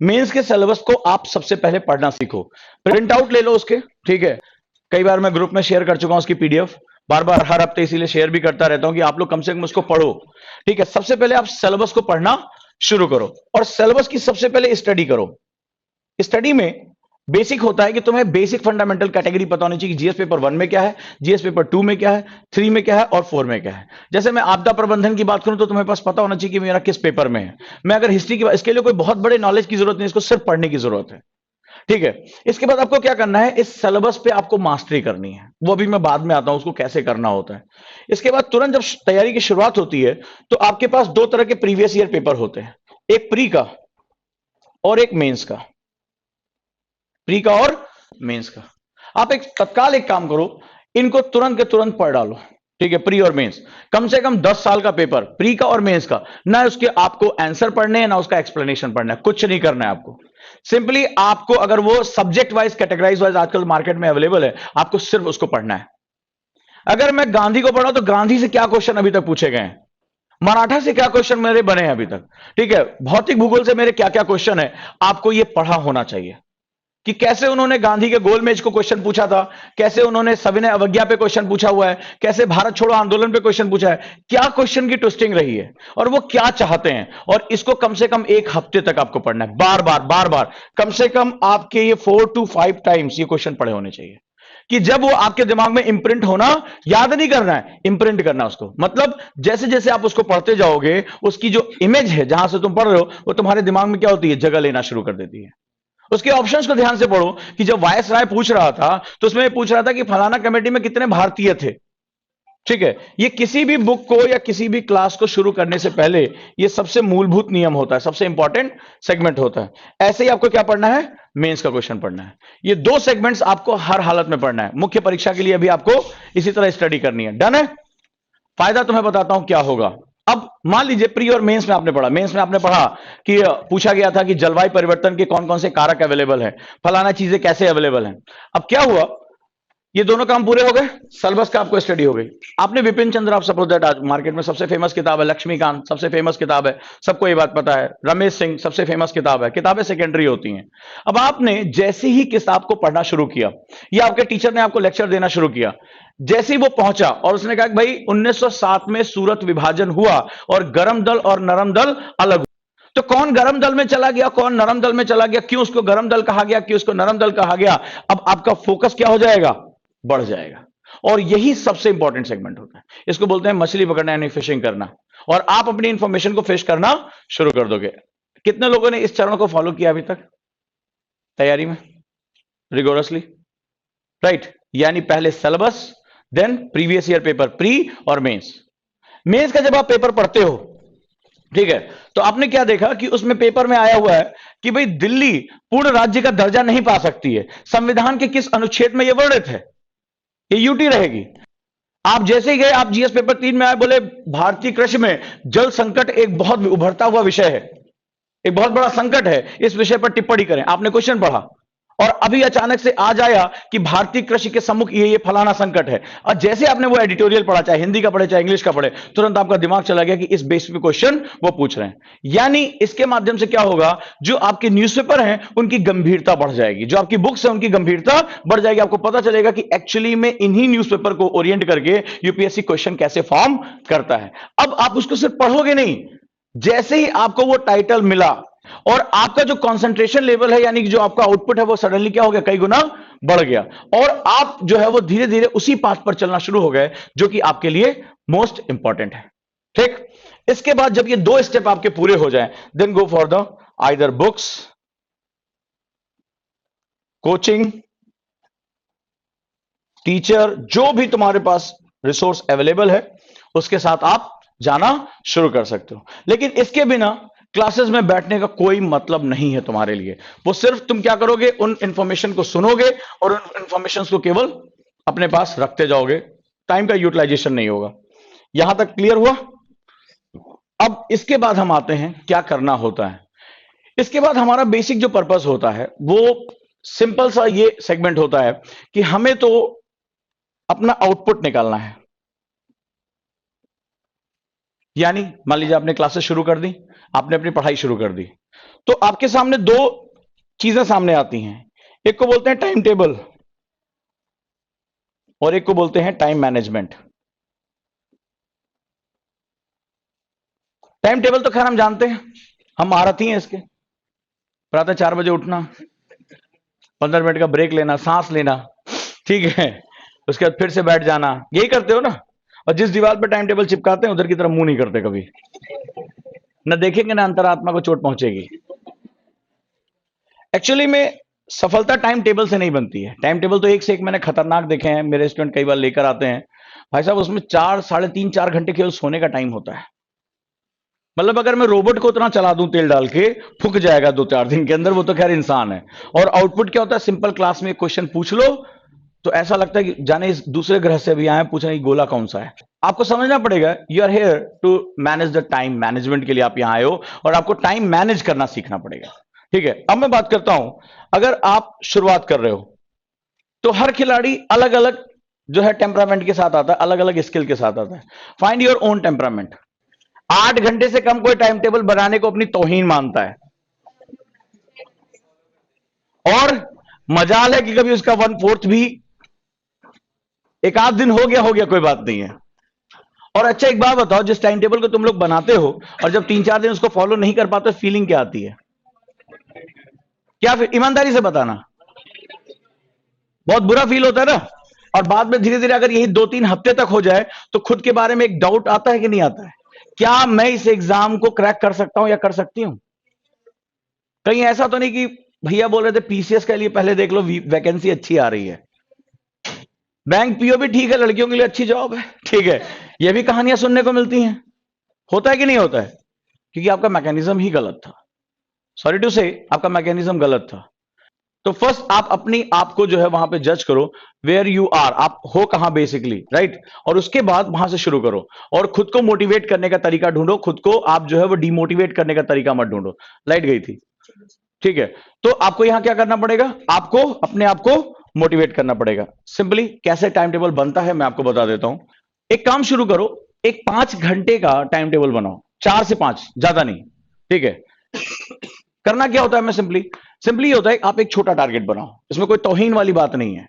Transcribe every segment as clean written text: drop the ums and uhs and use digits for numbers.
Mains के syllabus को आप सबसे पहले पढ़ना सीखो, प्रिंट आउट ले लो उसके, ठीक है। कई बार मैं ग्रुप में शेयर कर चुका हूं उसकी पीडीएफ, बार बार हर हफ्ते इसीलिए शेयर भी करता रहता हूं कि आप लोग कम से कम उसको पढ़ो, ठीक है। सबसे पहले आप सिलेबस को पढ़ना शुरू करो और सिलेबस की सबसे पहले स्टडी करो। स्टडी में बेसिक होता है कि तुम्हें बेसिक फंडामेंटल कैटेगरी पता होनी चाहिए कि जीएस पेपर 1 में क्या है, जीएस पेपर 2 में क्या है, 3 में क्या है और 4 में क्या है। जैसे मैं आपदा प्रबंधन की बात करूं तो तुम्हें पास पता होना चाहिए कि मेरा किस पेपर में है। मैं अगर हिस्ट्री की बात, इसके लिए कोई बहुत बड़े नॉलेज की जरूरत नहीं, इसको सिर्फ पढ़ने की जरूरत है, ठीक है। इसके बाद आपको क्या करना है, इस सिलेबस पे आपको मास्टरी करनी है, वो भी मैं बाद में आता हूं उसको कैसे करना होता है। इसके बाद तुरंत जब तैयारी की शुरुआत होती है तो आपके पास दो तरह के प्रीवियस ईयर पेपर होते हैं, एक प्री का और एक मेंस का। प्री का और मेंस का आप एक तत्काल एक काम करो, इनको तुरंत के तुरंत पढ़ डालो, ठीक है। प्री और मेंस कम से कम 10 साल का पेपर, प्री का और मेंस का, ना उसके आपको आंसर पढ़ने हैं ना उसका एक्सप्लेनेशन पढ़ना है, कुछ नहीं करना है आपको। सिंपली आपको अगर वो सब्जेक्ट वाइज कैटेगराइज वाइज आजकल मार्केट में अवेलेबल है, आपको सिर्फ उसको पढ़ना है। अगर मैं गांधी को पढ़ा तो गांधी से क्या क्वेश्चन अभी तक पूछे गए हैं, मराठा से क्या क्वेश्चन मेरे बने हैं अभी तक, ठीक है। भौतिक भूगोल से मेरे क्या क्या क्वेश्चन है, आपको ये पढ़ा होना चाहिए कि कैसे उन्होंने गांधी के गोलमेज को क्वेश्चन पूछा था, कैसे उन्होंने सविनय अवज्ञा पे क्वेश्चन पूछा हुआ है, कैसे भारत छोड़ो आंदोलन पे क्वेश्चन पूछा है, क्या क्वेश्चन की ट्विस्टिंग रही है और वो क्या चाहते हैं। और इसको कम से कम एक हफ्ते तक आपको पढ़ना है, बार बार बार बार, कम से कम आपके ये 4 to 5 टाइम्स ये क्वेश्चन पढ़े होने चाहिए कि जब वो आपके दिमाग में इंप्रिंट होना, याद नहीं करना है, इंप्रिंट करना उसको। मतलब जैसे जैसे आप उसको पढ़ते जाओगे, उसकी जो इमेज है जहां से तुम पढ़ रहे हो वो तुम्हारे दिमाग में क्या होती है, जगह लेना शुरू कर देती है। उसके ऑप्शंस को ध्यान से पढ़ो कि जब वायस राय पूछ रहा था तो उसमें पूछ रहा था कि फलाना कमेटी में कितने भारतीय थे, ठीक है। ये किसी भी बुक को या किसी भी क्लास को शुरू करने से पहले ये सबसे मूलभूत नियम होता है, सबसे इंपॉर्टेंट सेगमेंट होता है। ऐसे ही आपको क्या पढ़ना है, मेंस का क्वेश्चन पढ़ना है। ये दो सेगमेंट्स आपको हर हालत में पढ़ना है, मुख्य परीक्षा के लिए भी आपको इसी तरह स्टडी करनी है। डन है। फायदा तुम्हें बताता हूं क्या होगा। अब मान लीजिए प्री और मेंस में आपने पढ़ा, मेंस में आपने पढ़ा कि पूछा गया था कि जलवायु परिवर्तन के कौन कौन से कारक अवेलेबल है, फलाना चीजें कैसे अवेलेबल हैं। अब क्या हुआ, ये दोनों काम पूरे हो गए, सिलेबस का आपको स्टडी हो गई। आपने विपिन चंद्र, आप सपोज दैट आज मार्केट में सबसे फेमस किताब है, लक्ष्मीकांत सबसे फेमस किताब है, सबको ये बात पता है, रमेश सिंह सबसे फेमस किताब है, किताबें सेकेंडरी होती हैं। अब आपने जैसे ही किताब को पढ़ना शुरू किया या आपके टीचर ने आपको लेक्चर देना शुरू किया, जैसे ही वो पहुंचा और उसने कहा कि भाई 1907 में सूरत विभाजन हुआ और गर्म दल और नरम दल अलग हुआ, तो कौन गर्म दल में चला गया, कौन नरम दल में चला गया, क्यों उसको गर्म दल कहा गया, क्यों उसको नरम दल कहा गया, अब आपका फोकस क्या हो जाएगा, बढ़ जाएगा। और यही सबसे इंपॉर्टेंट सेगमेंट होता है, इसको बोलते हैं मछली पकड़ना यानी फिशिंग करना। और आप अपनी इंफॉर्मेशन को फिश करना शुरू कर दोगे। कितने लोगों ने इस चरण को फॉलो किया अभी तक तैयारी में, रिगोरसली, राइट। यानी पहले syllabus, then previous year paper, pre और मेंस। मेंस का जब आप पेपर पढ़ते हो, ठीक है, तो आपने क्या देखा कि उसमें पेपर में आया हुआ है कि भाई दिल्ली पूर्ण राज्य का दर्जा नहीं पा सकती है, संविधान के किस अनुच्छेद में यह वर्णित है, ये यूटी रहेगी। आप जैसे ही गए, आप जीएस पेपर 3 में आए, बोले भारतीय कृषि में जल संकट एक बहुत उभरता हुआ विषय है, एक बहुत बड़ा संकट है, इस विषय पर टिप्पणी करें। आपने क्वेश्चन पढ़ा और अभी अचानक से आज आया कि भारतीय कृषि के सम्मुख ये फलाना संकट है, और जैसे आपने वो एडिटोरियल पढ़ा, चाहे हिंदी का पढ़े चाहे इंग्लिश का पढ़े, तुरंत आपका दिमाग चला गया कि इस बेस पे क्वेश्चन वो पूछ रहे हैं। यानी इसके माध्यम से क्या होगा, जो आपके न्यूज़पेपर हैं उनकी गंभीरता बढ़ जाएगी, जो आपकी बुक्स है उनकी गंभीरता बढ़ जाएगी। आपको पता चलेगा कि एक्चुअली में इन्हीं न्यूज़पेपर को ओरिएंट करके यूपीएससी क्वेश्चन कैसे फॉर्म करता है। अब आप उसको सिर्फ पढ़ोगे नहीं, जैसे ही आपको वो टाइटल मिला और आपका जो कंसंट्रेशन लेवल है, यानी कि जो आपका आउटपुट है, वो सडनली क्या हो गया, कई गुना बढ़ गया, और आप जो है वो धीरे धीरे उसी पाथ पर चलना शुरू हो गए जो कि आपके लिए मोस्ट इंपॉर्टेंट है, ठीक। इसके बाद जब ये दो स्टेप आपके पूरे हो जाएं, then go for the either books, coaching, teacher, जो भी तुम्हारे पास रिसोर्स अवेलेबल है उसके साथ आप जाना शुरू कर सकते हो। लेकिन इसके बिना क्लासेस में बैठने का कोई मतलब नहीं है तुम्हारे लिए। वो सिर्फ तुम क्या करोगे, उन इंफॉर्मेशन को सुनोगे और उन इंफॉर्मेशन को केवल अपने पास रखते जाओगे, टाइम का यूटिलाइजेशन नहीं होगा। यहां तक क्लियर हुआ। अब इसके बाद हम आते हैं क्या करना होता है। इसके बाद हमारा बेसिक जो पर्पस होता है वो सिंपल सा ये सेगमेंट होता है कि हमें तो अपना आउटपुट निकालना है। यानी मान लीजिए आपने क्लासेस शुरू कर दी, आपने अपनी पढ़ाई शुरू कर दी, तो आपके सामने दो चीजें सामने आती हैं। एक को बोलते हैं टाइम टेबल और एक को बोलते हैं टाइम मैनेजमेंट। टाइम टेबल तो खैर हम जानते हैं, हम महारथी हैं इसके। प्रातः 4 बजे उठना, 15 मिनट का ब्रेक लेना, सांस लेना, ठीक है, उसके बाद फिर से बैठ जाना, यही करते हो ना। और जिस दीवार पर टाइम टेबल चिपकाते हैं उधर की तरफ मुंह नहीं करते कभी, न देखेंगे ना अंतरात्मा को चोट पहुंचेगी। एक्चुअली में सफलता टाइम टेबल से नहीं बनती है। टाइम टेबल तो एक से एक मैंने खतरनाक देखे हैं, मेरे स्टूडेंट कई बार लेकर आते हैं, भाई साहब उसमें 4 साढ़े 3 4 घंटे केवल सोने का टाइम होता है। मतलब अगर मैं रोबोट को उतना चला दूं तेल डाल के, फूक जाएगा 2-4 दिन के अंदर, वो तो खैर इंसान है। और आउटपुट क्या होता है, सिंपल क्लास में क्वेश्चन पूछ लो तो ऐसा लगता है कि जाने इस दूसरे ग्रह से भी आए, पूछने की गोला कौन सा है। आपको समझना पड़ेगा, you are here to manage the time management के लिए आप यहां आए हो, और आपको टाइम मैनेज करना सीखना पड़ेगा। ठीक है, अब मैं बात करता हूं, अगर आप शुरुआत कर रहे हो तो हर खिलाड़ी अलग अलग जो है टेम्परामेंट के साथ आता है, अलग अलग स्किल के साथ आता है। Find your own temperament. 8 घंटे से कम कोई टाइम टेबल बनाने को अपनी तौहीन मानता है, और मजाल है कि कभी उसका 1/4 भी एक आध दिन हो गया कोई बात नहीं है। और अच्छा एक बात बताओ, जिस टाइम टेबल को तुम लोग बनाते हो और जब 3-4 दिन उसको फॉलो नहीं कर पाते, फीलिंग क्या आती है? क्या ईमानदारी से बताना, बहुत बुरा फील होता है ना। और बाद में धीरे धीरे अगर यही 2-3 हफ्ते तक हो जाए तो खुद के बारे में एक डाउट आता है कि नहीं आता है, क्या मैं इस एग्जाम को क्रैक कर सकता हूं या कर सकती हूं? कहीं ऐसा तो नहीं कि भैया बोल रहे थे पीसीएस के लिए पहले देख लो, वैकेंसी अच्छी आ रही है, बैंक पीओ भी ठीक है, लड़कियों के लिए अच्छी जॉब है, ठीक है, ये भी कहानियां सुनने को मिलती हैं। होता है कि नहीं होता है? क्योंकि आपका मैकेनिज्म ही गलत था। सॉरी टू से, आपका मैकेनिज्म गलत था। तो फर्स्ट आप अपनी आप को जो है वहां पे जज करो, वेयर यू आर, आप हो कहां बेसिकली, राइट। और उसके बाद वहां से शुरू करो, और खुद को मोटिवेट करने का तरीका ढूंढो। खुद को आप जो है वो डिमोटिवेट करने का तरीका मत ढूंढो। लाइट गई थी, ठीक है। तो आपको यहां क्या करना पड़ेगा, आपको अपने आप को मोटिवेट करना पड़ेगा। सिंपली कैसे टाइम टेबल बनता है मैं आपको बता देता हूं। एक काम शुरू करो, एक 5 घंटे का टाइम टेबल बनाओ, 4 से 5, ज्यादा नहीं, ठीक है। करना क्या होता है, मैं सिंपली सिंपली होता है, आप एक छोटा टारगेट बनाओ, इसमें कोई तौहीन वाली बात नहीं है।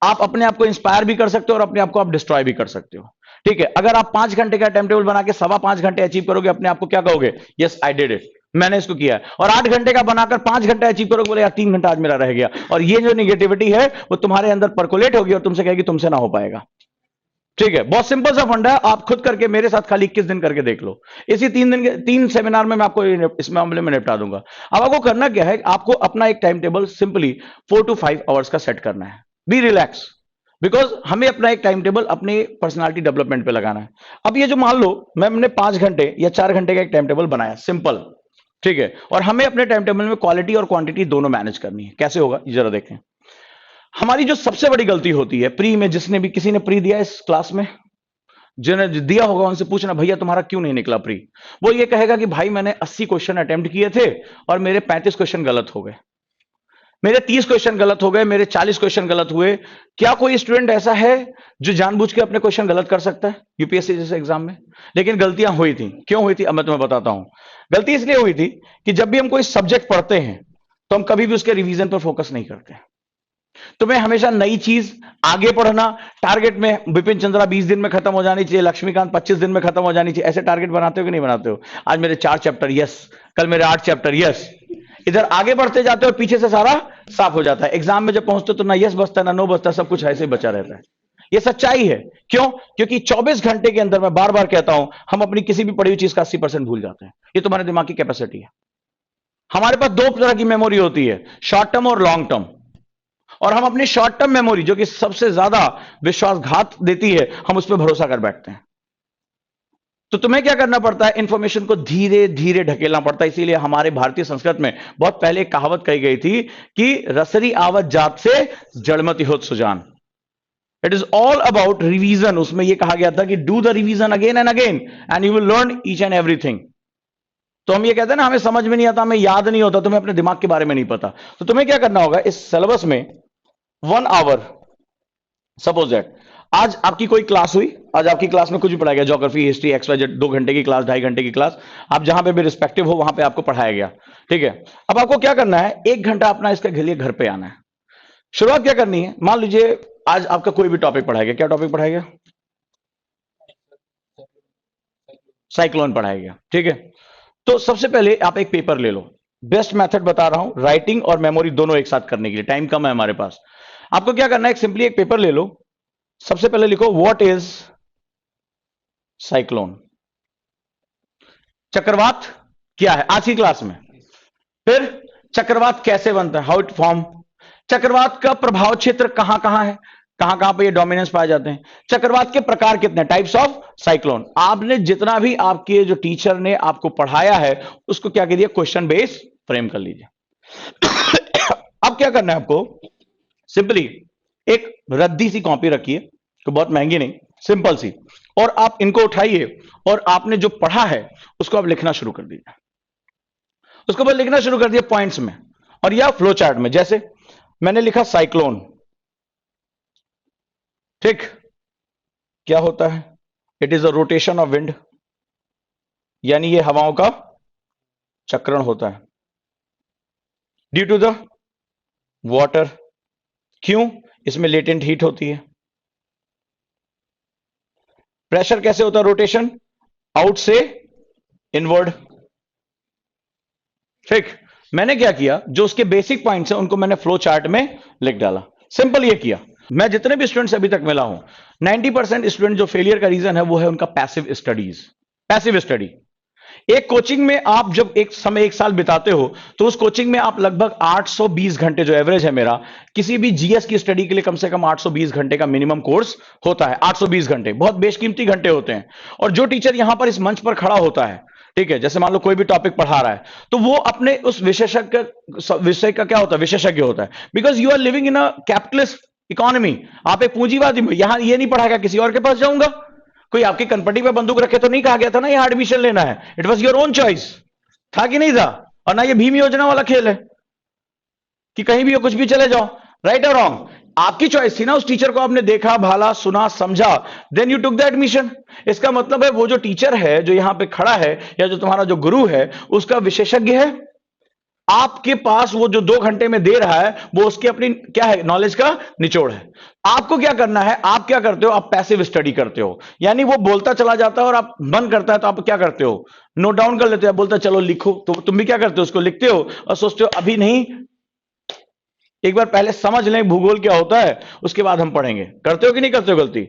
आप अपने आप को इंस्पायर भी कर सकते हो और अपने आप को आप डिस्ट्रॉय भी कर सकते हो, ठीक है। अगर आप 5 घंटे का टाइम टेबल बना के 5.25 घंटे अचीव करोगे, अपने आप को क्या कहोगे, यस आई डिड इट, मैंने इसको किया है। और 8 घंटे का बनाकर 5 घंटे अचीव करोगे, बोले यार 3 घंटा आज मेरा रह गया, और ये जो निगेटिविटी है वो तुम्हारे अंदर परकोलेट होगी और तुमसे कहेगी तुमसे ना हो पाएगा, ठीक है। बहुत सिंपल सा फंडा है, आप खुद करके मेरे साथ खाली 21 दिन करके देख लो। इसी 3 दिन के 3 सेमिनार में मैं आपको इस मामले में निपटा दूंगा। अब आपको करना क्या है, आपको अपना एक time table simply 4 to 5 hours का सेट करना है। बी रिलैक्स, बिकॉज हमें अपना एक टाइम टेबल अपने पर्सनालिटी डेवलपमेंट पे लगाना है। अब ये जो मान लो मैंने 5 घंटे या 4 घंटे का एक टाइम टेबल बनाया, सिंपल, ठीक है। और हमें अपने टाइम टेबल में क्वालिटी और क्वांटिटी दोनों मैनेज करनी है। कैसे होगा जरा देखें। हमारी जो सबसे बड़ी गलती होती है प्री में, जिसने भी किसी ने प्री दिया इस क्लास में, जिन्हें दिया होगा उनसे पूछना भैया तुम्हारा क्यों नहीं निकला प्री। वो ये कहेगा कि भाई मैंने 80 क्वेश्चन अटेम्प्ट किए थे और मेरे 35 क्वेश्चन गलत हो गए, मेरे 30 क्वेश्चन गलत हो गए, मेरे 40 क्वेश्चन गलत हुए। क्या कोई स्टूडेंट ऐसा है जो जानबूझ के अपने क्वेश्चन गलत कर सकता है यूपीएससी जैसे एग्जाम में? लेकिन गलतियां हुई थी, क्यों हुई थी अब मैं तुम्हें बताता हूं। गलती इसलिए हुई थी कि जब भी हम कोई सब्जेक्ट पढ़ते हैं तो हम कभी भी उसके रिवीजन पर फोकस नहीं करते। तुम्हें हमेशा नई चीज आगे पढ़ना, टारगेट में विपिन चंद्रा 20 दिन में खत्म हो जानी चाहिए, लक्ष्मीकांत 25 दिन में खत्म हो जानी चाहिए, ऐसे टारगेट बनाते हो कि नहीं बनाते हो? आज मेरे 4 चैप्टर, यस, कल मेरे 8 चैप्टर, यस। इधर आगे बढ़ते जाते हो, पीछे से सारा साफ हो जाता है। एग्जाम में जब पहुंचते तो ना यस बचता ना नो बचता, सब कुछ ऐसे ही बचा रहता है। ये सच्चाई है। क्यों? क्योंकि 24 घंटे के अंदर, मैं बार बार कहता हूं, हम अपनी किसी भी पढ़ी हुई चीज का 80% भूल जाते हैं। ये तुम्हारे दिमाग की कैपेसिटी है। हमारे पास 2 तरह की मेमोरी होती है, शॉर्ट टर्म और लॉन्ग टर्म। और हम अपनी शॉर्ट टर्म मेमोरी, जो कि सबसे ज्यादा विश्वासघात देती है, हम उस पर भरोसा कर बैठते हैं। तो तुम्हें क्या करना पड़ता है, इंफॉर्मेशन को धीरे धीरे ढकेलना पड़ता है। इसीलिए हमारे भारतीय संस्कृत में बहुत पहले एक कहावत कही गई थी कि रसरी आवत जात से जड़मति होत सुजान। It is all about revision. उसमें यह कहा गया था कि do the revision again and again and you will learn each and everything. तो हम ये कहते हैं ना, हमें समझ में नहीं आता, हमें याद नहीं होता, तुम्हें अपने दिमाग के बारे में नहीं पता। तो तुम्हें क्या करना होगा, इस सिलेबस में 1 आवर, सपोज दैट आज आपकी कोई क्लास हुई, आज आपकी क्लास में कुछ भी पढ़ाया गया, geography, history, X Y Z, 2 घंटे की क्लास, 2.5 घंटे की क्लास, आप जहां पे भी रिस्पेक्टिव हो वहां पे आपको पढ़ाया गया, ठीक है। अब आपको क्या करना है, 1 घंटा अपना इसके लिए घर पे आना है। शुरुआत क्या करनी है, मान लीजिए आज आपका कोई भी टॉपिक पढ़ाया गया, क्या टॉपिक पढ़ाया गया, साइक्लोन पढ़ाया गया, ठीक है। तो सबसे पहले आप एक पेपर ले लो, बेस्ट मेथड बता रहा हूं, राइटिंग और मेमोरी दोनों एक साथ करने के लिए, टाइम कम है हमारे पास। आपको क्या करना है, सिंपली एक पेपर ले लो, सबसे पहले लिखो व्हाट इज साइक्लोन, चक्रवात क्या है आज की क्लास में। फिर चक्रवात कैसे बनता है, हाउ इट फॉर्म, चक्रवात का प्रभाव क्षेत्र कहां कहां है, कहां कहां पे ये डोमिनेंस पाए जाते हैं, चक्रवात के प्रकार कितने, टाइप्स ऑफ साइक्लोन। आपने जितना भी आपके जो टीचर ने आपको पढ़ाया है उसको क्या कीजिए, क्वेश्चन बेस फ्रेम कर लीजिए। अब क्या करना है आपको, सिंपली एक रद्दी सी कॉपी रखिए, तो बहुत महंगी नहीं, सिंपल सी, और आप इनको उठाइए और आपने जो पढ़ा है उसको आप लिखना शुरू कर दीजिए। उसको बाद लिखना शुरू कर दिया पॉइंट्स में और या फ्लो चार्ट में। जैसे मैंने लिखा साइक्लोन, ठीक, क्या होता है, it is a rotation of wind, यानी ये हवाओं का चक्रण होता है, ड्यू टू द वाटर, क्यों, इसमें लेटेंट हीट होती है। प्रेशर कैसे होता है, रोटेशन आउट से इनवर्ड, ठीक। मैंने क्या किया, जो उसके बेसिक पॉइंट्स हैं उनको मैंने फ्लो चार्ट में लिख डाला, सिंपल ये किया। मैं जितने भी स्टूडेंट्स अभी तक मिला हूं, 90% स्टूडेंट जो फेलियर का रीजन है वो है उनका पैसिव स्टडीज, पैसिव स्टडी। एक कोचिंग में आप जब एक समय एक साल बिताते हो तो उस कोचिंग में आप लगभग 820 घंटे, जो एवरेज है मेरा, किसी भी जीएस की स्टडी के लिए कम से कम 820 घंटे का मिनिमम कोर्स होता है। 820 घंटे बहुत बेशकीमती घंटे होते हैं। और जो टीचर यहां पर इस मंच पर खड़ा होता है, ठीक है, जैसे मान लो कोई भी टॉपिक पढ़ा रहा है, तो वो अपने उस विशेषज्ञ विषय का क्या होता है, विशेषज्ञ होता है। Because you are living in a capitalist economy, आप एक पूंजीवादी, यहां ये नहीं पढ़ाएगा, किसी और के पास जाऊंगा। कोई आपकी कनपटी पे बंदूक रखे तो नहीं कहा गया था ना यहां एडमिशन लेना है, it was your own choice, था कि नहीं था। और ना ये भीम योजना वाला खेल है कि कहीं भी हो कुछ भी चले जाओ, राइट और रॉन्ग, आपकी चॉइस थी ना। उस टीचर को आपने देखा, भाला, सुना, समझा, then you took the admission. इसका मतलब है वो जो टीचर है जो यहां पे खड़ा है, या जो तुम्हारा जो गुरु है, उसका विशेषज्ञ है। आपके पास वो जो 2 घंटे में दे रहा है वो उसकी अपनी क्या है, नॉलेज का निचोड़ है। आपको क्या करना है, आप क्या करते हो, आप पैसिव स्टडी करते हो, यानी वो बोलता चला जाता है और आप मन करता है तो आप क्या करते हो, नोट डाउन कर लेते हो, बोलता चलो लिखो, तो तुम भी क्या करते हो, उसको लिखते हो और सोचते हो अभी नहीं, एक बार पहले समझ लें भूगोल क्या होता है, उसके बाद हम पढ़ेंगे। करते हो कि नहीं करते हो गलती।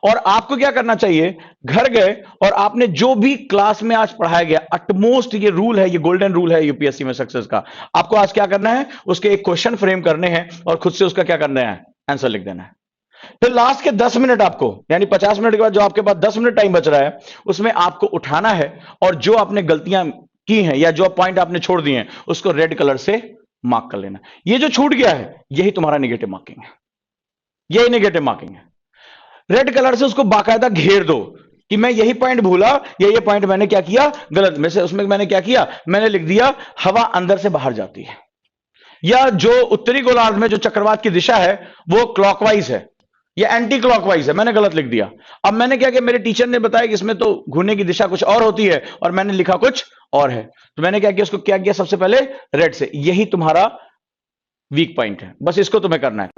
और आपको क्या करना चाहिए, घर गए और आपने जो भी क्लास में आज पढ़ाया गया, अटमोस्ट ये रूल है, ये गोल्डन रूल है यूपीएससी में सक्सेस का, आपको आज क्या करना है, उसके एक क्वेश्चन फ्रेम करने हैं और खुद से उसका क्या करना है, आंसर लिख देना है। फिर लास्ट के 10 मिनट आपको, यानी 50 मिनट के बाद जो आपके पास 10 मिनट टाइम बच रहा है, उसमें आपको उठाना है और जो आपने गलतियां की हैं या जो पॉइंट आपने छोड़ दिए हैं उसको रेड कलर से मार्क कर लेना। ये जो छूट गया है यही तुम्हारा नेगेटिव मार्किंग है, यही नेगेटिव मार्किंग है। रेड कलर से उसको बाकायदा घेर दो कि मैं यही पॉइंट भूला या ये पॉइंट मैंने क्या किया गलत, में से उसमें मैंने क्या किया, मैंने लिख दिया हवा अंदर से बाहर जाती है, या जो उत्तरी गोलार्ध में जो चक्रवात की दिशा है वो क्लॉकवाइज है या एंटी क्लॉकवाइज है, मैंने गलत लिख दिया। अब मैंने क्या किया, मेरे टीचर ने बताया कि इसमें तो घूमने की दिशा कुछ और होती है और मैंने लिखा कुछ और है, तो मैंने क्या किया, उसको क्या किया, सबसे पहले रेड से। यही तुम्हारा वीक पॉइंट है, बस इसको तुम्हें करना है।